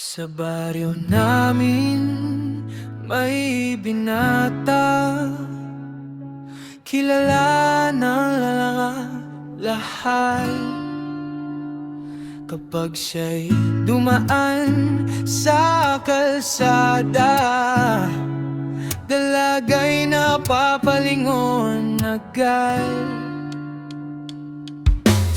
Sa baryo namin may binata, kilala ng lahat. Kapag siya'y dumaan sa kalsada, dalagay napapalingon agad.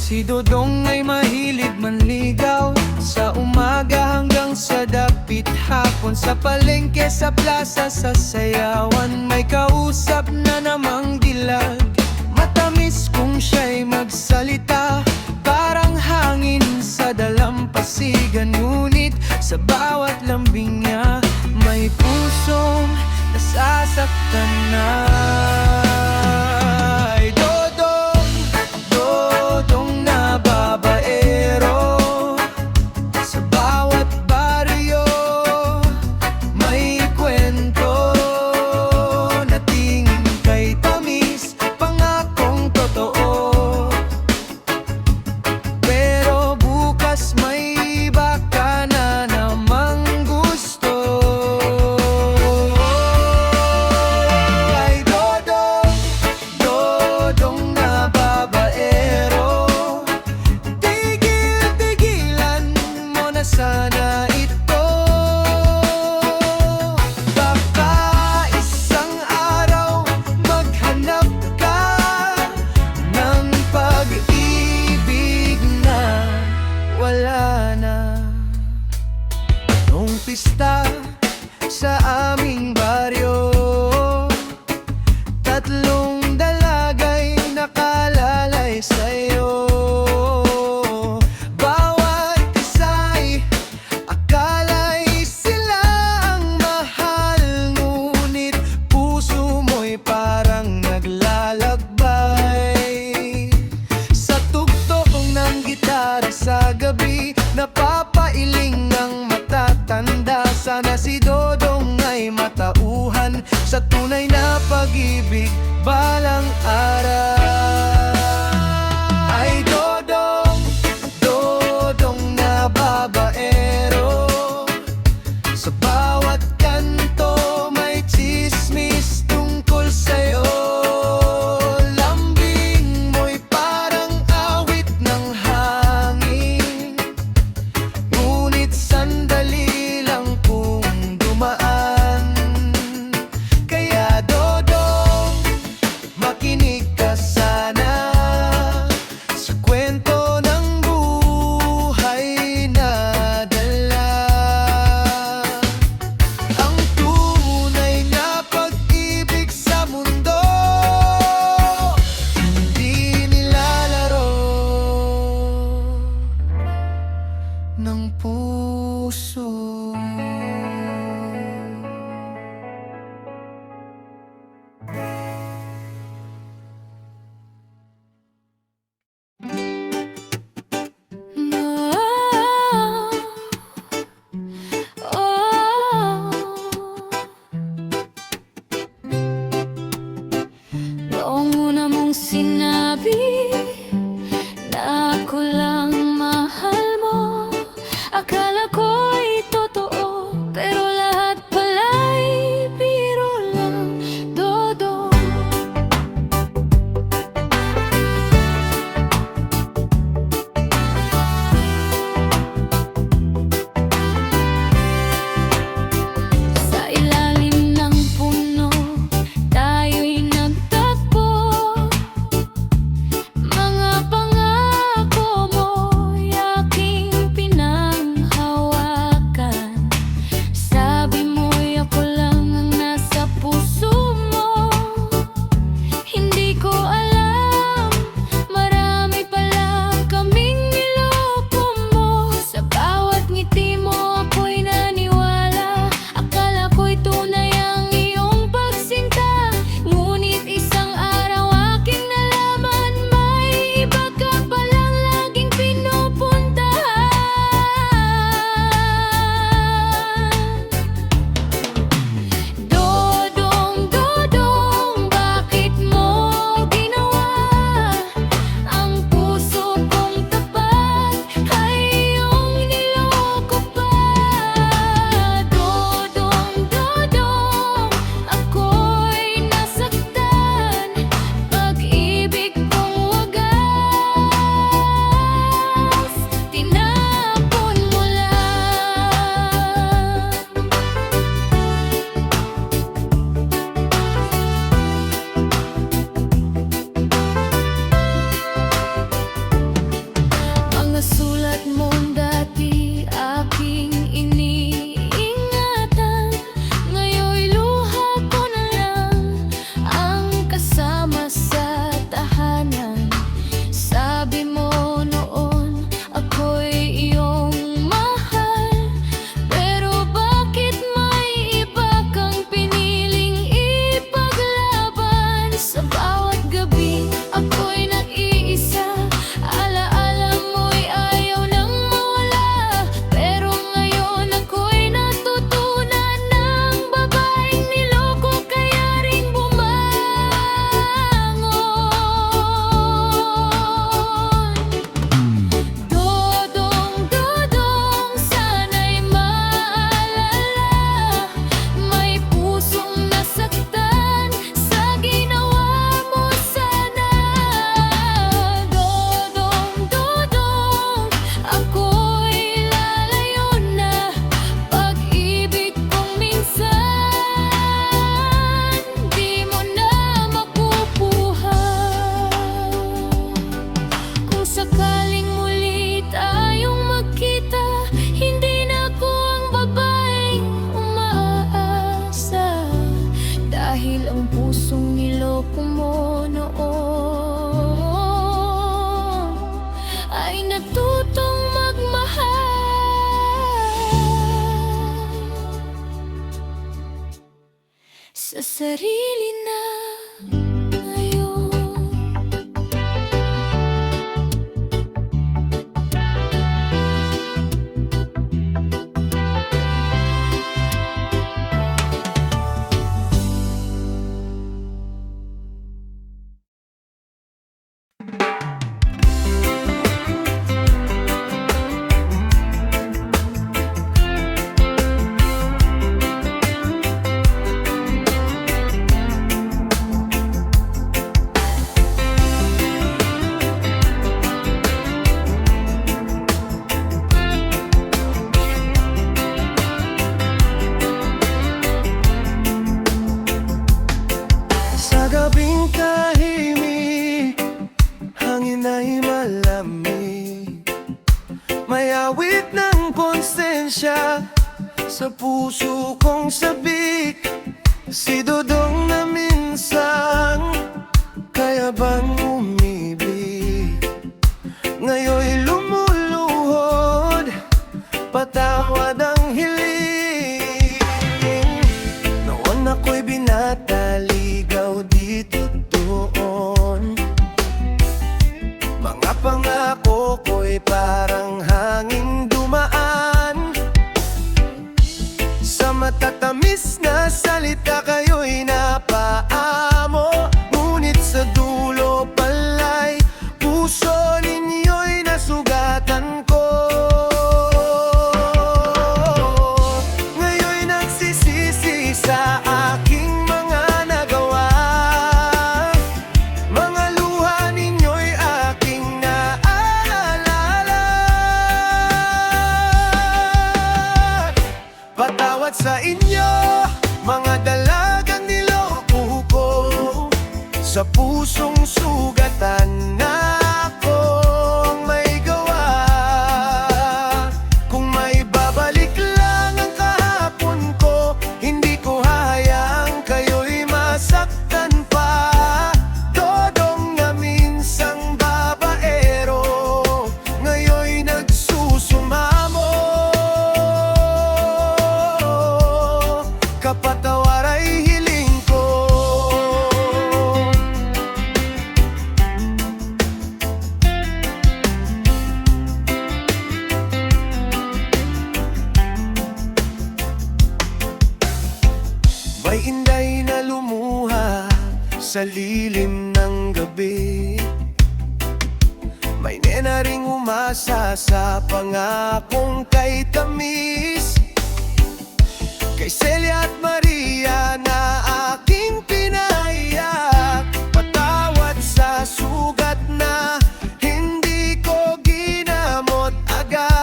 Si Dodong ay mahilig manligaw, sa umaga hanggang sa dapit hapon. Sa palengke, sa plaza, sa sayawan, may kausap na namang dilag. Matamis kung siya'y magsalita, parang hangin sa dalampasigan. Ngunit sa bawat lambing niya, may pusong nasasaktan na. Sana ito, baka isang araw maghanap ka ng pag-ibig na wala na. Nung pista sa aming baryo, tatlong dalagay nakalalay sa'yo. Sa gabi, napapailing ang matatanda. Sana si Dodong ay matauhan sa tunay na pag-ibig balang araw. Ay Dodong, Dodong na babaero, sa bawat kanto may tsismis tungkol sa'yo. Ng puso. Noong una mong sinabi na ako lang mahal mo, akala ko'y totoo, pero sarili na ngayon. Sa gabing tahimik, hangin ay malamig. May awit ng konsensya sa puso kong sabik. Si Dodong na minsan kaya bang umibig, ngayon'y lumuluhod, patawad ang hiling. Noon ako'y binata, ligaw dito doon. Mga pangako ko'y parang hangin dumaan. Sa matatamis na salita kayo'y napaamo, ngunit sa dulo pala'y puso ninyo'y nasugatan ko. Ngayon'y nagsisisi sa aking mga nagawa. Mga luha ninyo'y aking naaalala. Patawad sa inyo, mga dalagang niloko ko. Sa pusong sugatan na akong may gawa. Kung may babalik lang ang kahapon ko, hindi ko hayaang kayo'y masaktan pa. Dodong na minsang babaero, ngayon'y nagsusumamo. Kapatawar ay hiling ko. May inday na lumuha sa lilim ng gabi. May nena ring umasa sa pangakong kay tamis. Kay Celia at Maria na aking pinaiyak. Patawad sa sugat na hindi ko ginamot agad.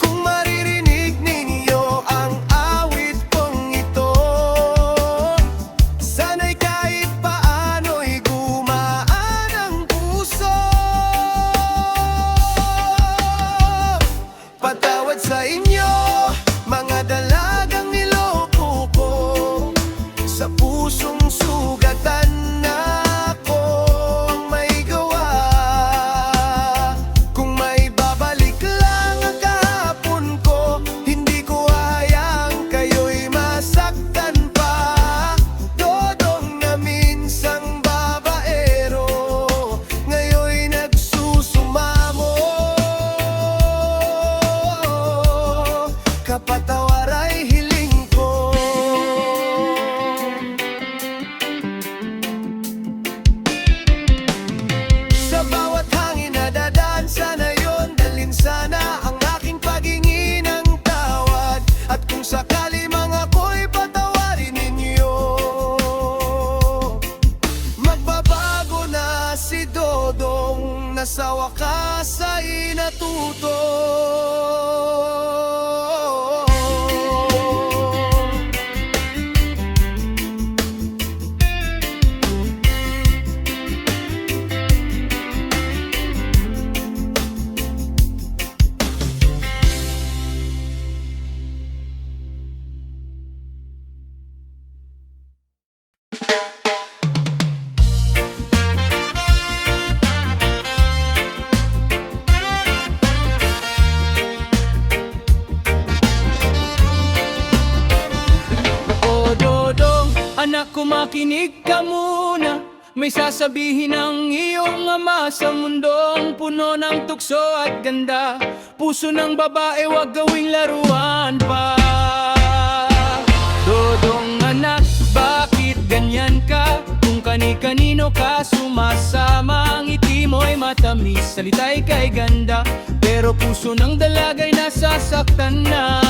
Kung maririnig ninyo ang awit kong ito, sana'y kahit paano'y gumaan ang puso. Patawad sa inyo, mga dalagang niloko ko. Sa pusong sugatan na akong may gawa. Kung may babalik lang ang kahapon ko, hindi ko hayaang kayo'y masaktan pa. Dodong na minsang babaero, ngayon'y nagsusumamo. Kapatawar ay hiling ko. Sa bawat hangin na dadaan, sana yon dalhin sana ang aking paghingi ng tawad. At kung sakali mga ko'y patawarin ninyo, magbabago na si Dodong, na sa wakas ay natuto. makinig ka muna. May sasabihin ang iyong ama sa mundong puno ng tukso at ganda. Puso ng babae wag gawing laruan pa. Dodong anak, bakit ganyan ka? Kung kani-kanino ka sumasama, ang ngiti mo'y matamis, salita'y kay ganda, pero puso ng dalaga'y nasasaktan na.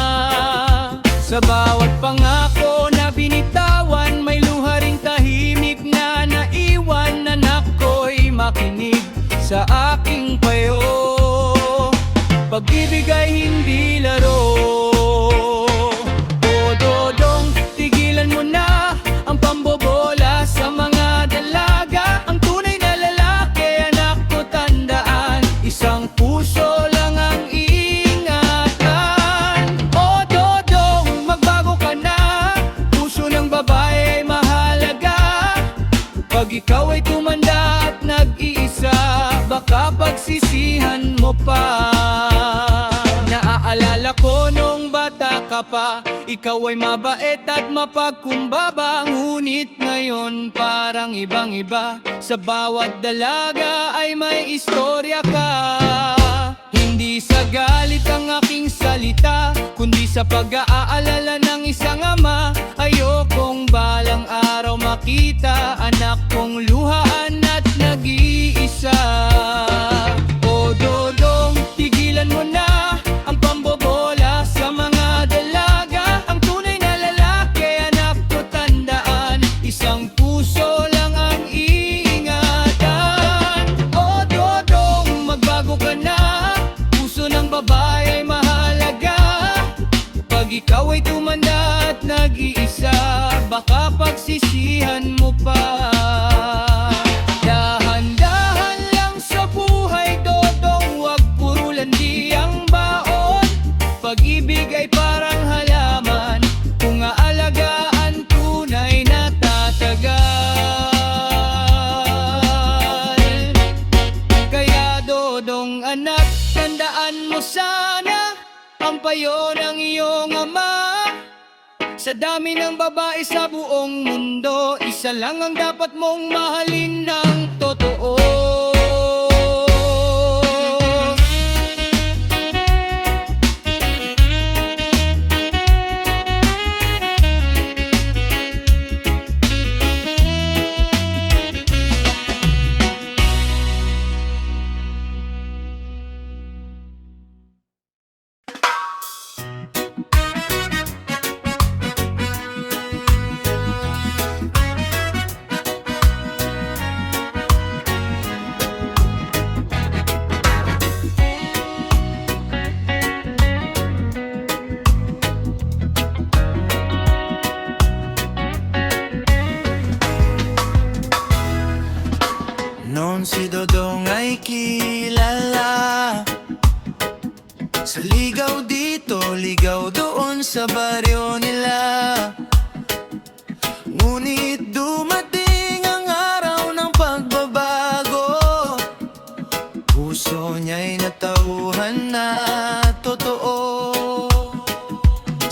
Sa bawat pangako na binitawan, may luha ring tahimik na naiwan. Anak ko'y makinig sa aking payo, pag-ibig ay hindi laro. O Dodong, tigilan mo na ang pambobola sa mga dalaga. Ang tunay na lalaki, anak ko tandaan, isang puso lang ang iingatan. O Dodong, magbago ka na, puso ng babae ay mahalaga. Pag ikaw ay tumanda at nag-iisa, baka pagsisihan mo pa. Naaalala ko nung bata ka pa, ikaw ay mabait at mapagkumbaba. Ngunit ngayon parang ibang-iba, sa bawat dalaga ay may istorya ka. Hindi sa galit ang aking salita, kundi sa pag-aalala ng isang ama. Ayokong balang araw makita anak kong luhaan at nag-iisa. O Dodong, tigilan mo na ang pambobola sa mga dalaga. Ang tunay na lalaki, anak ko tandaan, isang puso lang ang iingatan. O Dodong, magbago ka na, puso ng babae ay mahalaga. Pag ikaw ay tumanda at nag-iisa, baka pagsisihan mo pa. Dahan-dahan lang sa buhay, Dodong, wag puro landi ang baon. Pag-ibig ay parang halaman, kung aalagaan tunay na tatagal. Kaya Dodong anak, tandaan mo sana ang payo ng iyong ama. Sa dami ng babae sa buong mundo, isa lang ang dapat mong mahalin ng totoo. Noon si Dodong ay kilala sa ligaw dito, ligaw doon sa baryo nila. Ngunit dumating ang araw ng pagbabago, puso niya'y natauhan na totoo.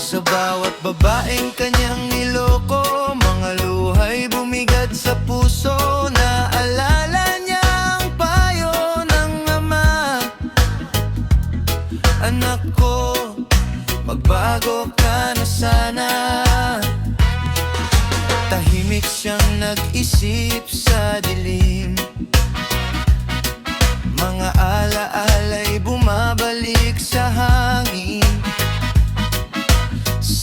Sa bawat babaeng kanyang niloko, mga luhay bumigat sa puso. Naalala niya ang payo ng ama, anak ko, magbago ka na sana. Tahimik siyang nag-isip sa dilim, mga alaala'y bumabalik sa hangin.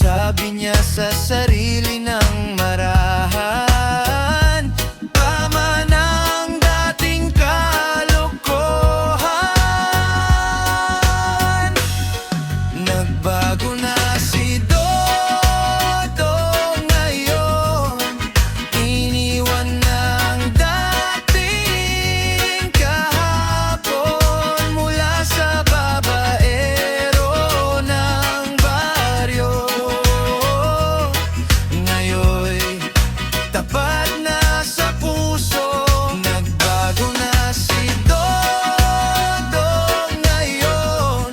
Sabi niya sa sarili ng marahan, tama na ang dating kalokohan. Nagbago na si Dodong ngayon, iniwan na ang dating kahapon. Mula sa babaero ng baryo, ngayon'y tapat na sa puso. Nagbago na si Dodong ngayon,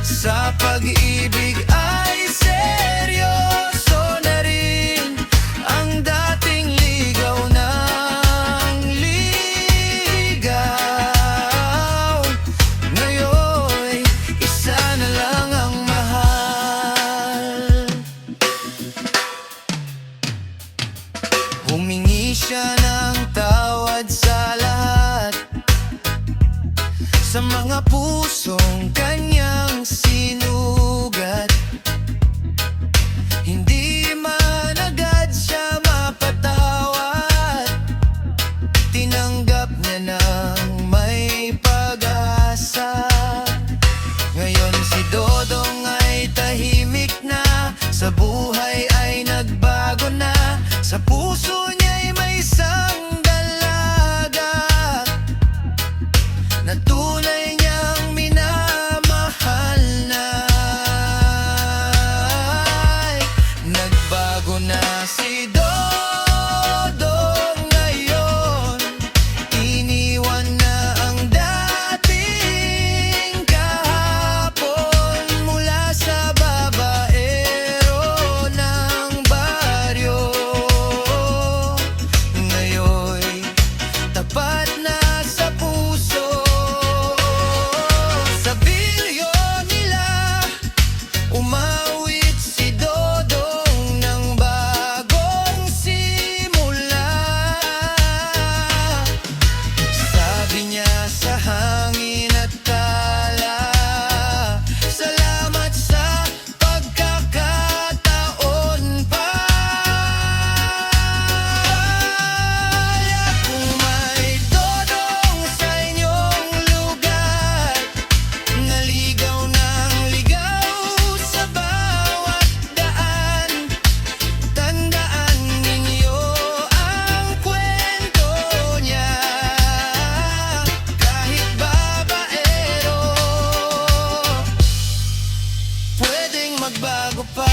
sa pag-ibig ay seryoso na rin ang dating Sa puso niya'y may isang dalaga na tunay niyang minamahal na. Nagbago na si Dodong ngayon, iniwan na ang dating kahapon. Mula sa babaero ng baryo, ngayon'y tapat na sa puso. Sa bilyo nila umawit si Dodong ng bagong simula. Sabi niya sa hangin at tala, salamat sa pagkakataon pa. Kung may dodong sa inyong lugar, naligaw ng ligaw sa bawat daan, tandaan ninyo ang kwento niya. Kahit babaero, pwedeng magbago pa.